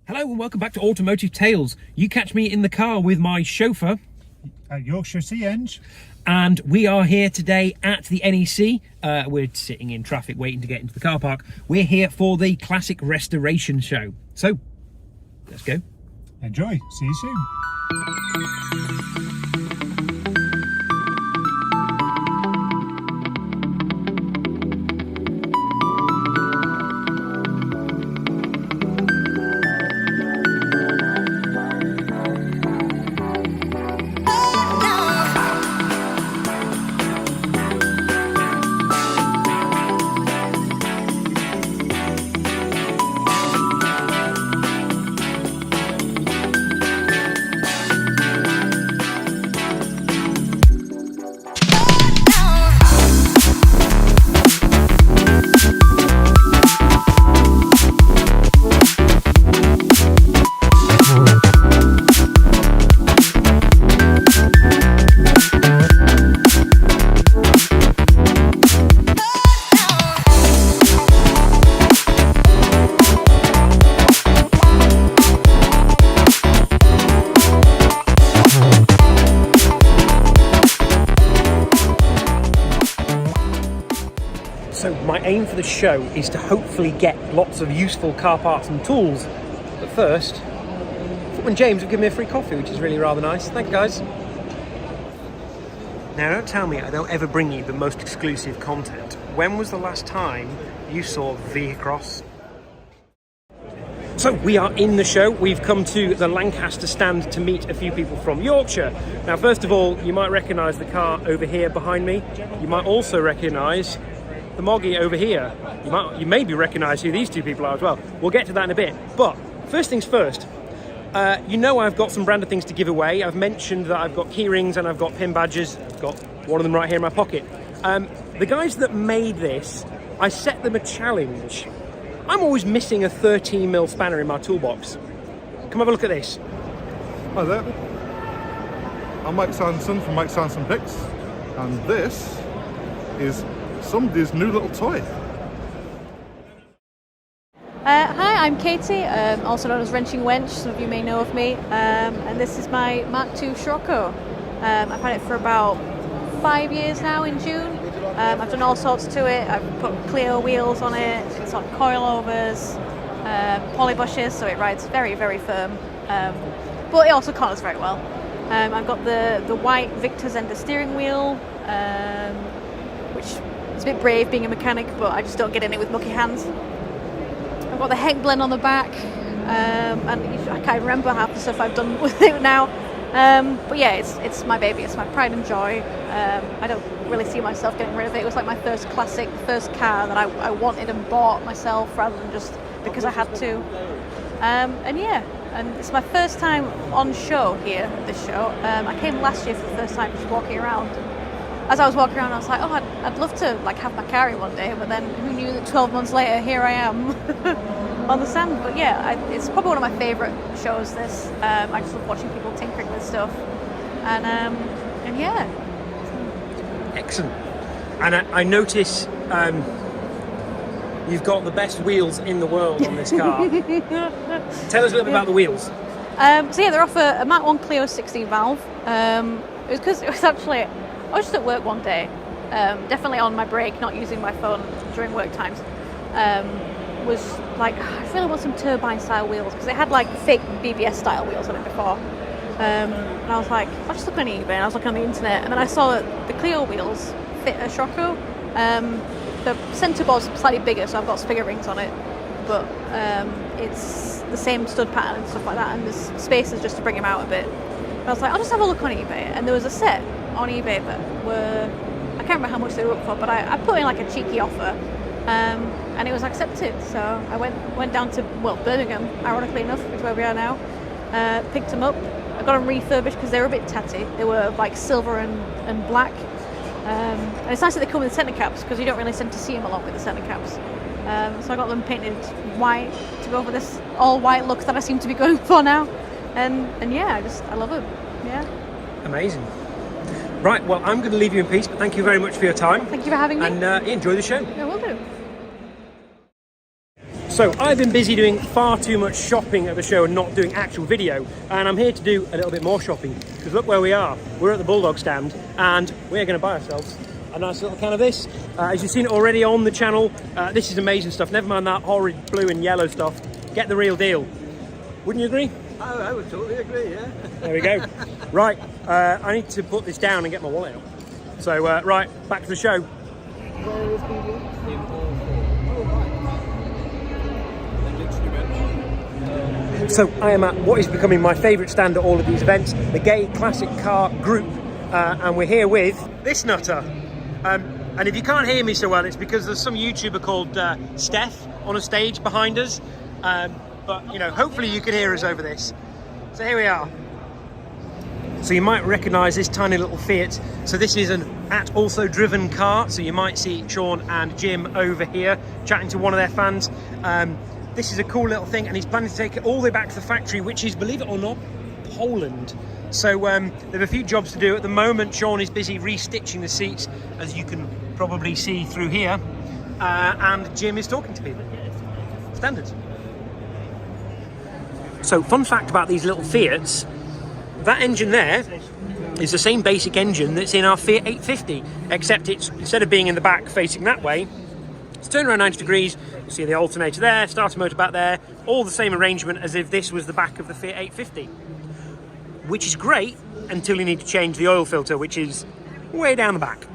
Hello and welcome back to Automotive Tales. You catch me in the car with my chauffeur at Yorkshire Sea-Eng. And we are here today at the NEC. We're sitting in traffic waiting to get into the car park. We're here for the Classic Restoration Show. So, let's go. Enjoy. See you soon. So my aim for the show is to hopefully get lots of useful car parts and tools. But first, Footman James will give me a free coffee, which is really rather nice. Thank you, guys. Now, don't tell me I don't ever bring you the most exclusive content. When was the last time you saw V-Cross? So we are in the show. We've come to the Lancaster stand to meet a few people from Yorkshire. Now, first of all, you might recognise the car over here behind me. You might also recognise the Moggy over here. You maybe recognise who these two people are as well. We'll get to that in a bit. But first things first, you know I've got some branded things to give away. I've mentioned that I've got key rings and I've got pin badges. I've got one of them right here in my pocket. The guys that made this, I set them a challenge. I'm always missing a 13mm spanner in my toolbox. Come have a look at this. Hi there. I'm Mike Sanson from Mike Sanson Picks, and this is somebody's new little toy. Hi, I'm Katie, also known as Wrenching Wench. Some of you may know of me, and this is my Mark II Scirocco. I've had it for about 5 years now in June. I've done all sorts to it. I've put Clio wheels on it, it's on coilovers, poly bushes, so it rides very, very firm, but it also corners very well. I've got the white Victor's Ender steering wheel, which it's a bit brave being a mechanic, but I just don't get in it with mucky hands. I've got the heck blend on the back, and I can't remember half the stuff I've done with it now. But yeah, it's my baby, it's my pride and joy. I don't really see myself getting rid of it. It was like my first classic, first car that I wanted and bought myself rather than just because I had to. And yeah, and it's my first time on show here at this show. I came last year for the first time just walking around. As I was walking around, I was like, oh, I'd love to like have my car in one day, but then who knew that 12 months later, here I am on the stand. But yeah, it's probably one of my favourite shows, this. I just love watching people tinkering with stuff. And yeah. Excellent. And I notice you've got the best wheels in the world on this car. Tell us a little bit about the wheels. So yeah, they're off a Mark I Clio 16 valve. It was because it was actually, I was just at work one day, definitely on my break, not using my phone during work times. Was like, I really want some turbine style wheels because they had like fake BBS style wheels on it before. And I was like, I'll just look on eBay, and I was looking on the internet, and then I saw that the Clio wheels fit a Scirocco. The centre board's slightly bigger, so I've got spigger rings on it, but it's the same stud pattern and stuff like that, and there's spaces just to bring them out a bit. And I was like, I'll just have a look on eBay, and there was a set on eBay that were, I can't remember how much they were up for, but I put in like a cheeky offer, and it was accepted. So I went down to, well, Birmingham, ironically enough, which is where we are now, picked them up. I got them refurbished because they were a bit tatty. They were like silver and black. And it's nice that they come with the centre caps because you don't really tend to see them a lot with the centre caps. So I got them painted white to go for this all white look that I seem to be going for now. And yeah, I love them. Yeah. Amazing. Right, well, I'm going to leave you in peace, but thank you very much for your time. Thank you for having me. And enjoy the show. Yeah, will do. So I've been busy doing far too much shopping at the show and not doing actual video, and I'm here to do a little bit more shopping, because look where we are. We're at the Bulldog stand and we're going to buy ourselves a nice little can of this. As you've seen it already on the channel, this is amazing stuff. Never mind that horrid blue and yellow stuff. Get the real deal. Wouldn't you agree? Oh, I would totally agree, yeah. There we go. Right, I need to put this down and get my wallet out. So, right, back to the show. So I am at what is becoming my favourite stand at all of these events, the Gay Classic Car Group, and we're here with this nutter. And if you can't hear me so well, it's because there's some YouTuber called Steph on a stage behind us. But, you know, hopefully you can hear us over this. So here we are. So you might recognise this tiny little Fiat. So this is an also driven car. So you might see Sean and Jim over here chatting to one of their fans. This is a cool little thing, and he's planning to take it all the way back to the factory, which is, believe it or not, Poland. So there are a few jobs to do. At the moment, Sean is busy restitching the seats, as you can probably see through here. And Jim is talking to people. Standard. So, fun fact about these little Fiats, that engine there is the same basic engine that's in our Fiat 850, except it's, instead of being in the back facing that way, it's turned around 90 degrees. You see the alternator there, starter motor back there, all the same arrangement as if this was the back of the Fiat 850. Which is great until you need to change the oil filter, which is way down the back.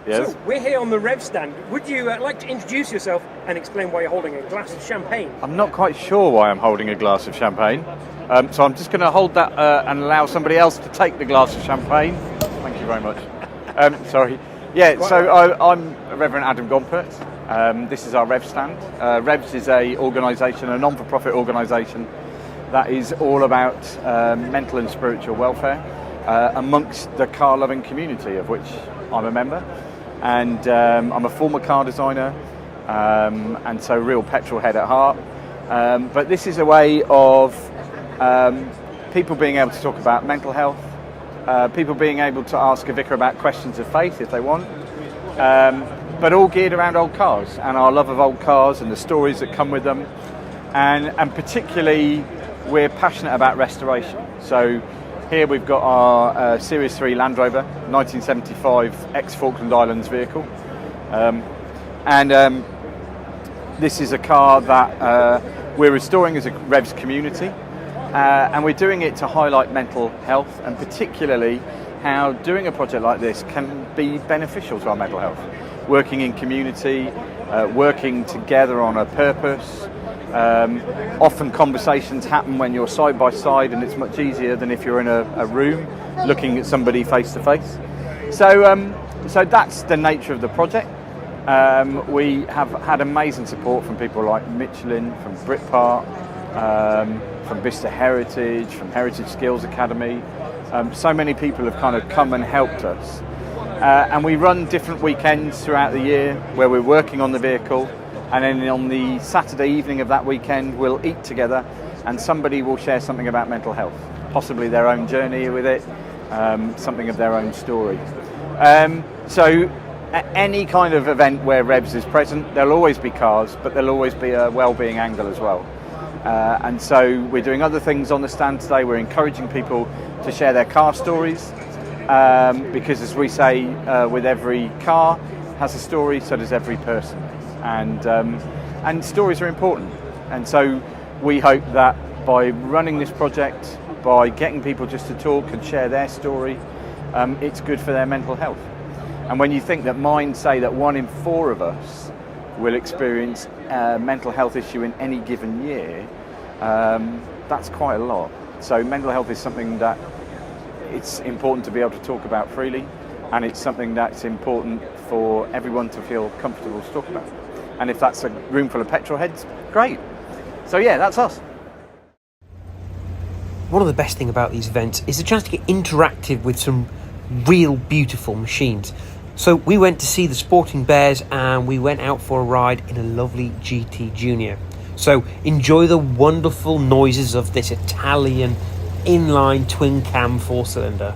Yes. So we're here on the Rev stand. Would you like to introduce yourself and explain why you're holding a glass of champagne? I'm not quite sure why I'm holding a glass of champagne, so I'm just going to hold that and allow somebody else to take the glass of champagne. Thank you very much. Sorry. Yeah, so I'm Reverend Adam Gompert. This is our Rev stand. Revs is a organisation, a non-for-profit organisation that is all about mental and spiritual welfare amongst the car-loving community, of which I'm a member. And I'm a former car designer, and so real petrol head at heart. But this is a way of people being able to talk about mental health, people being able to ask a vicar about questions of faith if they want, but all geared around old cars and our love of old cars and the stories that come with them. And particularly, we're passionate about restoration. So here we've got our Series 3 Land Rover, 1975 ex-Falkland Islands vehicle. This is a car that we're restoring as a Revs community, and we're doing it to highlight mental health, and particularly how doing a project like this can be beneficial to our mental health. Working in community, working together on a purpose. Often conversations happen when you're side by side, and it's much easier than if you're in a room looking at somebody face to face. So that's the nature of the project. We have had amazing support from people like Michelin, from Britpart, from Bicester Heritage, from Heritage Skills Academy. So many people have kind of come and helped us. And we run different weekends throughout the year where we're working on the vehicle, and then on the Saturday evening of that weekend we'll eat together and somebody will share something about mental health, possibly their own journey with it, something of their own story. So at any kind of event where Revs is present, there'll always be cars, but there'll always be a well-being angle as well. And so we're doing other things on the stand today. We're encouraging people to share their car stories, because as we say, with every car has a story, so does every person. And stories are important. And so we hope that by running this project, by getting people just to talk and share their story, it's good for their mental health. And when you think that Mind say that 1 in 4 of us will experience a mental health issue in any given year, that's quite a lot. So mental health is something that it's important to be able to talk about freely, and it's something that's important for everyone to feel comfortable to talk about. And if that's a room full of petrol heads, great. So yeah, that's us. One of the best things about these events is the chance to get interactive with some real beautiful machines. So we went to see the Sporting Bears and we went out for a ride in a lovely GT Junior. So enjoy the wonderful noises of this Italian inline twin cam 4-cylinder.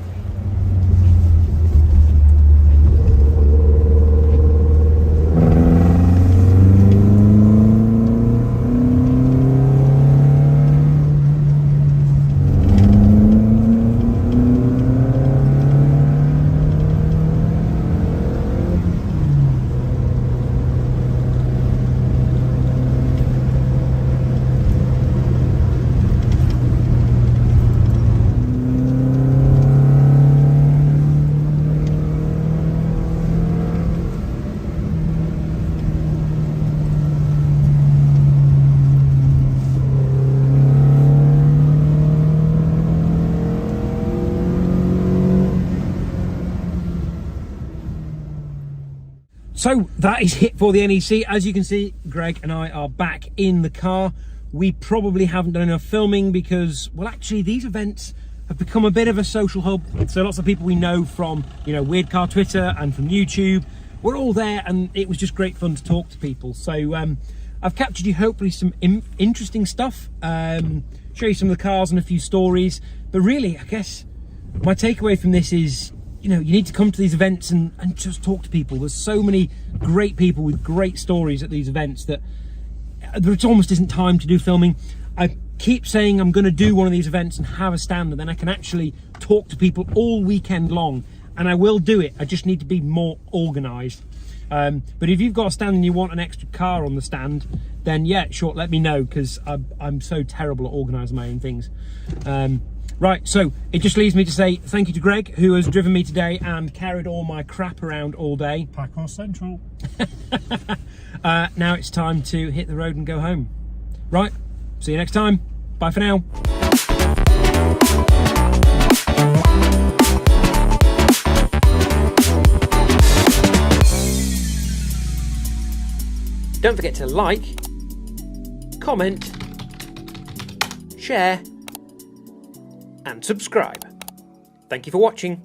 So that is it for the NEC. As you can see, Greg and I are back in the car. We probably haven't done enough filming because, well, actually these events have become a bit of a social hub. So lots of people we know from, Weird Car Twitter and from YouTube, we're all there, and it was just great fun to talk to people. So I've captured you hopefully some interesting stuff, show you some of the cars and a few stories. But really, I guess my takeaway from this is, you need to come to these events and just talk to people. There's so many great people with great stories at these events that there almost isn't time to do filming. I keep saying I'm going to do one of these events and have a stand, and then I can actually talk to people all weekend long, and I will do it. I just need to be more organised. But if you've got a stand and you want an extra car on the stand, then yeah, sure, let me know, because I'm so terrible at organising my own things. Right, so it just leaves me to say thank you to Greg, who has driven me today and carried all my crap around all day. Packhorse Central. Now it's time to hit the road and go home. Right, see you next time. Bye for now. Don't forget to like, comment, share, and subscribe. Thank you for watching.